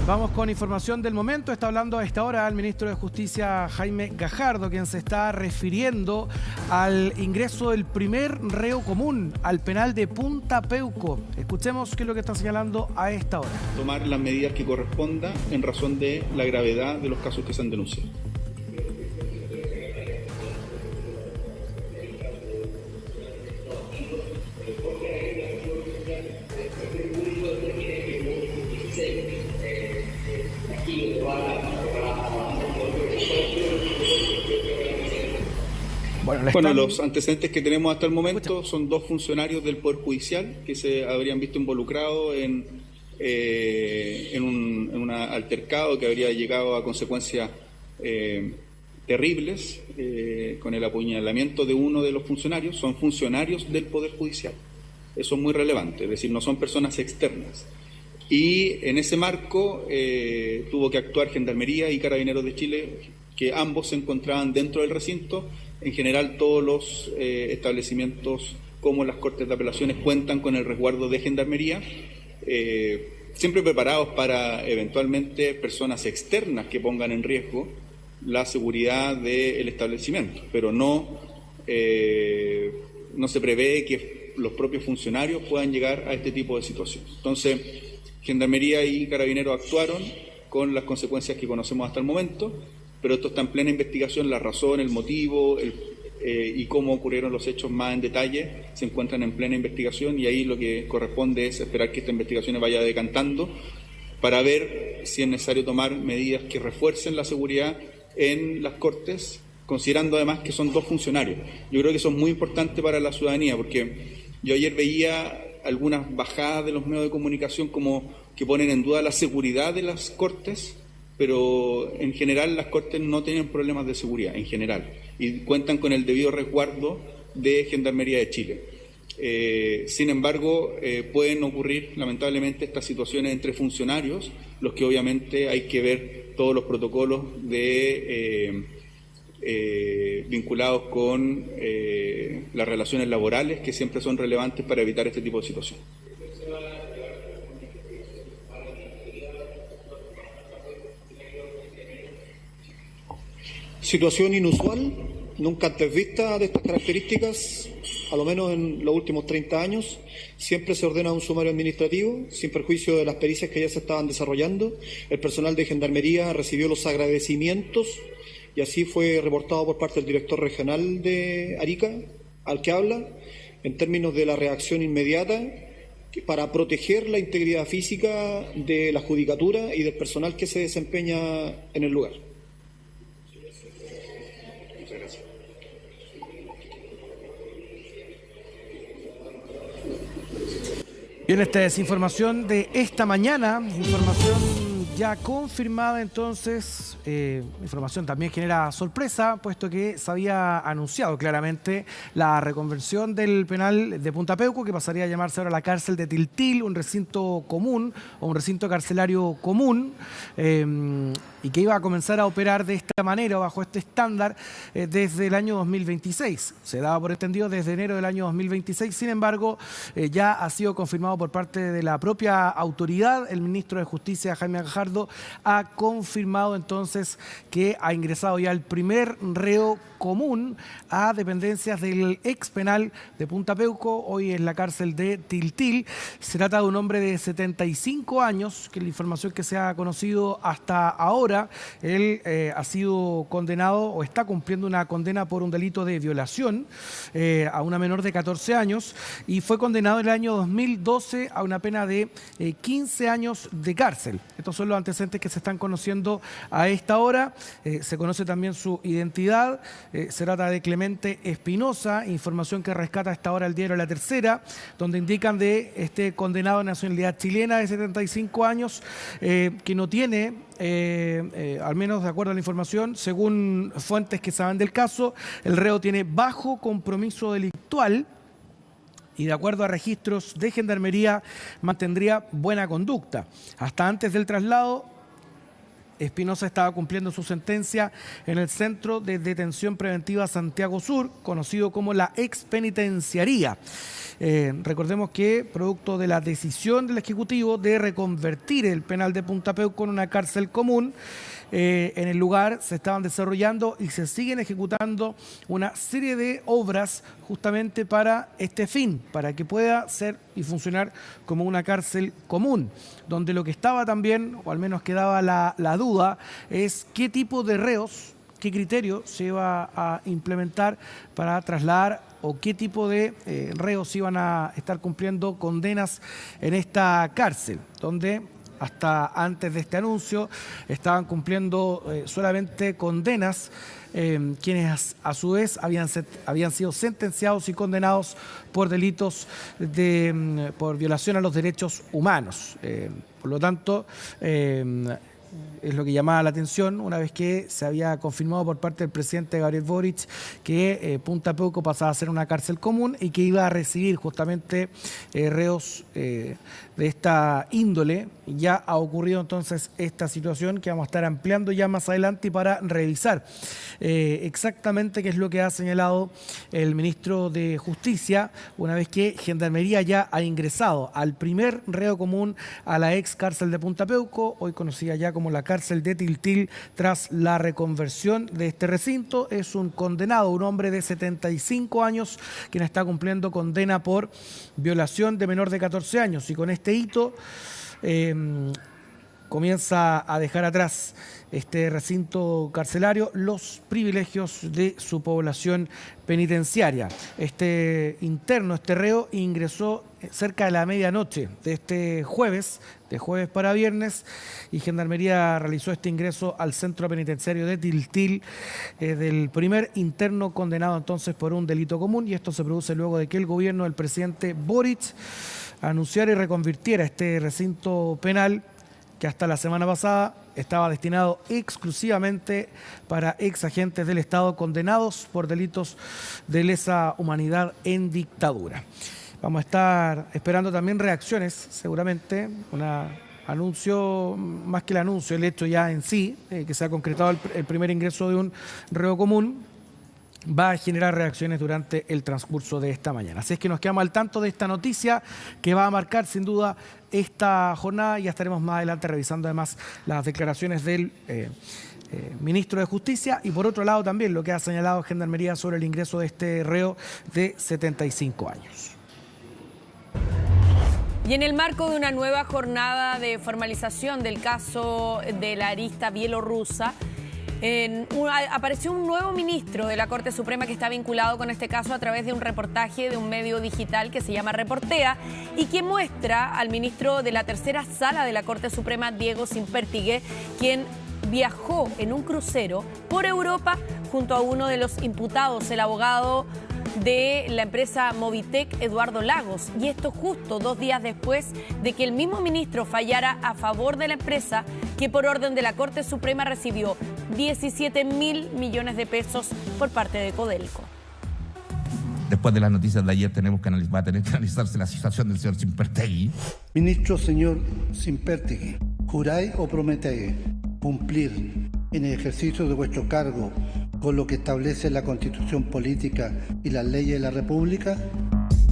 Vamos con información del momento. Está hablando a esta hora el ministro de Justicia, Jaime Gajardo, quien se está refiriendo al ingreso del primer reo común al penal de Punta Peuco. Escuchemos qué es lo que está señalando a esta hora. Tomar las medidas que correspondan en razón de la gravedad de los casos que se han denunciado. Bueno, los antecedentes que tenemos hasta el momento son dos funcionarios del Poder Judicial que se habrían visto involucrados en un altercado que habría llegado a consecuencias terribles con el apuñalamiento de uno de los funcionarios. Son funcionarios del Poder Judicial. Eso es muy relevante, es decir, no son personas externas. Y en ese marco tuvo que actuar Gendarmería y Carabineros de Chile, que ambos se encontraban dentro del recinto. En general, todos los establecimientos, como las Cortes de Apelaciones, cuentan con el resguardo de Gendarmería, siempre preparados para eventualmente personas externas que pongan en riesgo la seguridad del establecimiento, pero no se prevé que los propios funcionarios puedan llegar a este tipo de situaciones. Entonces, Gendarmería y Carabineros actuaron con las consecuencias que conocemos hasta el momento, pero esto está en plena investigación. La razón, el motivo y cómo ocurrieron los hechos más en detalle se encuentran en plena investigación, y ahí lo que corresponde es esperar que esta investigación vaya decantando para ver si es necesario tomar medidas que refuercen la seguridad en las Cortes, considerando además que son dos funcionarios. Yo creo que eso es muy importante para la ciudadanía, porque yo ayer veía algunas bajadas de los medios de comunicación como que ponen en duda la seguridad de las Cortes, pero en general las Cortes no tienen problemas de seguridad, en general, y cuentan con el debido resguardo de Gendarmería de Chile. Sin embargo, pueden ocurrir lamentablemente estas situaciones entre funcionarios, los que obviamente hay que ver todos los protocolos vinculados con las relaciones laborales, que siempre son relevantes para evitar este tipo de situaciones. Situación inusual, nunca antes vista de estas características, a lo menos en los últimos 30 años. Siempre se ordena un sumario administrativo, sin perjuicio de las pericias que ya se estaban desarrollando. El personal de Gendarmería recibió los agradecimientos y así fue reportado por parte del director regional de Arica, al que habla, en términos de la reacción inmediata para proteger la integridad física de la judicatura y del personal que se desempeña en el lugar. Bien, esta es información de esta mañana, información ya confirmada. Entonces, información también genera sorpresa, puesto que se había anunciado claramente la reconversión del penal de Punta Peuco, que pasaría a llamarse ahora la cárcel de Tiltil, un recinto común o un recinto carcelario común, y que iba a comenzar a operar de esta manera, bajo este estándar, desde el año 2026. Se daba por extendido desde enero del año 2026, sin embargo, ya ha sido confirmado por parte de la propia autoridad. El ministro de Justicia, Jaime Gajardo, ha confirmado entonces que ha ingresado ya el primer reo común a dependencias del ex penal de Punta Peuco, hoy en la cárcel de Tiltil. Se trata de un hombre de 75 años, que es la información que se ha conocido hasta ahora. Él ha sido condenado o está cumpliendo una condena por un delito de violación a una menor de 14 años y fue condenado en el año 2012 a una pena de 15 años de cárcel. Estos son los antecedentes que se están conociendo a esta hora. Se conoce también su identidad. Se trata de Clemente Espinosa, información que rescata a esta hora el diario La Tercera, donde indican de este condenado de nacionalidad chilena de 75 años, que no tiene, al menos de acuerdo a la información, según fuentes que saben del caso, el reo tiene bajo compromiso delictual y, de acuerdo a registros de Gendarmería, mantendría buena conducta. Hasta antes del traslado Espinosa estaba cumpliendo su sentencia en el Centro de Detención Preventiva Santiago Sur, conocido como la expenitenciaría. Recordemos que, producto de la decisión del Ejecutivo de reconvertir el penal de Punta Peuco en una cárcel común, en el lugar se estaban desarrollando y se siguen ejecutando una serie de obras justamente para este fin, para que pueda ser y funcionar como una cárcel común, donde lo que estaba también, o al menos quedaba la duda, es qué tipo de reos, qué criterio se iba a implementar para trasladar o qué tipo de reos iban a estar cumpliendo condenas en esta cárcel, donde hasta antes de este anuncio estaban cumpliendo solamente condenas quienes a su vez habían sido sentenciados y condenados por delitos por violación a los derechos humanos. Por lo tanto, es lo que llamaba la atención una vez que se había confirmado por parte del presidente Gabriel Boric que Punta Peuco pasaba a ser una cárcel común y que iba a recibir justamente reos de esta índole. Ya ha ocurrido entonces esta situación que vamos a estar ampliando ya más adelante y para revisar exactamente qué es lo que ha señalado el ministro de Justicia una vez que Gendarmería ya ha ingresado al primer reo común a la ex cárcel de Punta Peuco, hoy conocida ya como la cárcel de Tiltil, tras la reconversión de este recinto. Es un condenado, un hombre de 75 años, quien está cumpliendo condena por violación de menor de 14 años y con este hito comienza a dejar atrás este recinto carcelario los privilegios de su población penitenciaria. Este interno, este reo, ingresó cerca de la medianoche de este jueves, de jueves para viernes, y Gendarmería realizó este ingreso al centro penitenciario de Tiltil del primer interno condenado entonces por un delito común, y esto se produce luego de que el gobierno del presidente Boric anunciara y reconvirtiera este recinto penal que hasta la semana pasada estaba destinado exclusivamente para ex agentes del Estado condenados por delitos de lesa humanidad en dictadura. Vamos a estar esperando también reacciones, seguramente, un anuncio, más que el anuncio, el hecho ya en sí, que se ha concretado el primer ingreso de un reo común, va a generar reacciones durante el transcurso de esta mañana. Así es que nos quedamos al tanto de esta noticia que va a marcar sin duda esta jornada y ya estaremos más adelante revisando además las declaraciones del ministro de Justicia y por otro lado también lo que ha señalado Gendarmería sobre el ingreso de este reo de 75 años. Y en el marco de una nueva jornada de formalización del caso de la arista bielorrusa, apareció un nuevo ministro de la Corte Suprema que está vinculado con este caso a través de un reportaje de un medio digital que se llama Reportea y que muestra al ministro de la tercera sala de la Corte Suprema, Diego Sínpertigue, quien viajó en un crucero por Europa junto a uno de los imputados, el abogado de la empresa Movitec, Eduardo Lagos, y esto justo 2 días después de que el mismo ministro fallara a favor de la empresa que por orden de la Corte Suprema recibió 17.000 millones de pesos por parte de Codelco. Después de las noticias de ayer va a tener que analizarse la situación del señor Sínpertigue. Ministro señor Sínpertigue, ¿juráis o prometéis cumplir en el ejercicio de vuestro cargo con lo que establece la Constitución Política y las leyes de la República?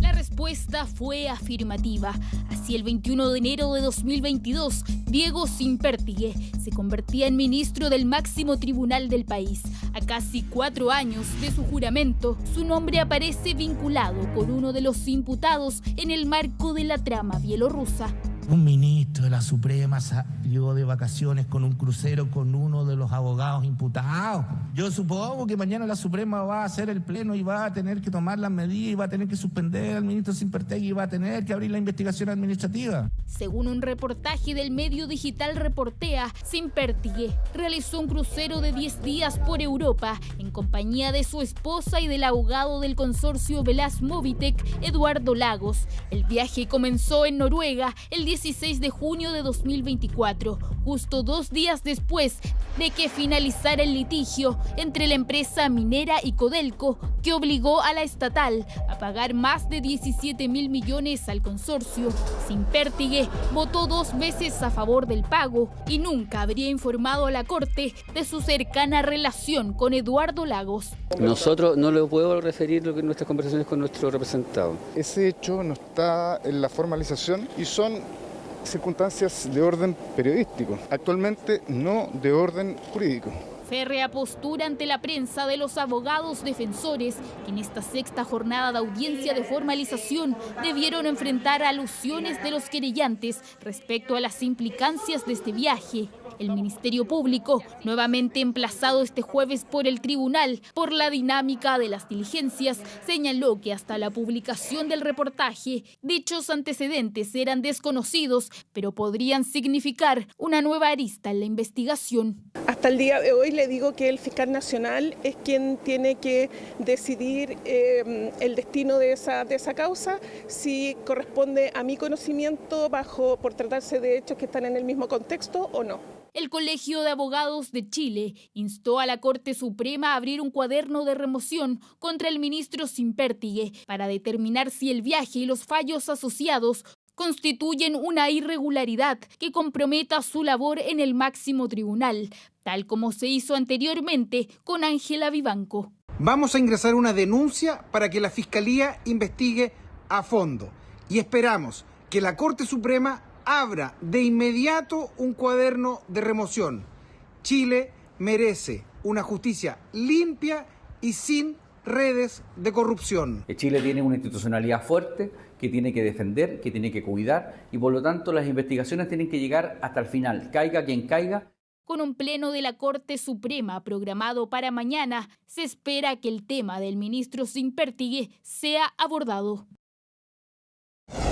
La respuesta fue afirmativa. Así, el 21 de enero de 2022, Diego Sínpertigue se convertía en ministro del máximo tribunal del país. A casi 4 años de su juramento, su nombre aparece vinculado con uno de los imputados en el marco de la trama bielorrusa. Un ministro de la Suprema salió de vacaciones con un crucero con uno de los abogados imputados. Yo supongo que mañana la Suprema va a hacer el pleno y va a tener que tomar las medidas y va a tener que suspender al ministro Sínpertigue y va a tener que abrir la investigación administrativa. Según un reportaje del medio digital Reportea, Sínpertigue realizó un crucero de 10 días por Europa en compañía de su esposa y del abogado del consorcio Velas Movitec, Eduardo Lagos. El viaje comenzó en Noruega el 16 de junio de 2024, justo 2 días después de que finalizara el litigio entre la empresa minera y Codelco que obligó a la estatal a pagar más de 17.000 millones al consorcio. Sínpertigue votó 2 veces a favor del pago y nunca habría informado a la Corte de su cercana relación con Eduardo Lagos. Nosotros no le puedo referir lo que nuestras conversaciones con nuestro representado. Ese hecho no está en la formalización y son circunstancias de orden periodístico, actualmente no de orden jurídico. Férrea postura ante la prensa de los abogados defensores que en esta 6ª jornada de audiencia de formalización debieron enfrentar alusiones de los querellantes respecto a las implicancias de este viaje. El Ministerio Público, nuevamente emplazado este jueves por el tribunal por la dinámica de las diligencias, señaló que hasta la publicación del reportaje, dichos antecedentes eran desconocidos, pero podrían significar una nueva arista en la investigación. Hasta el día de hoy le digo que el fiscal nacional es quien tiene que decidir el destino de esa causa, si corresponde a mi conocimiento por tratarse de hechos que están en el mismo contexto o no. El Colegio de Abogados de Chile instó a la Corte Suprema a abrir un cuaderno de remoción contra el ministro Sínpertigue para determinar si el viaje y los fallos asociados constituyen una irregularidad que comprometa su labor en el máximo tribunal, tal como se hizo anteriormente con Ángela Vivanco. Vamos a ingresar una denuncia para que la Fiscalía investigue a fondo y esperamos que la Corte Suprema abra de inmediato un cuaderno de remoción. Chile merece una justicia limpia y sin redes de corrupción. Chile tiene una institucionalidad fuerte que tiene que defender, que tiene que cuidar y por lo tanto las investigaciones tienen que llegar hasta el final, caiga quien caiga. Con un pleno de la Corte Suprema programado para mañana, se espera que el tema del ministro Sínpertigue sea abordado.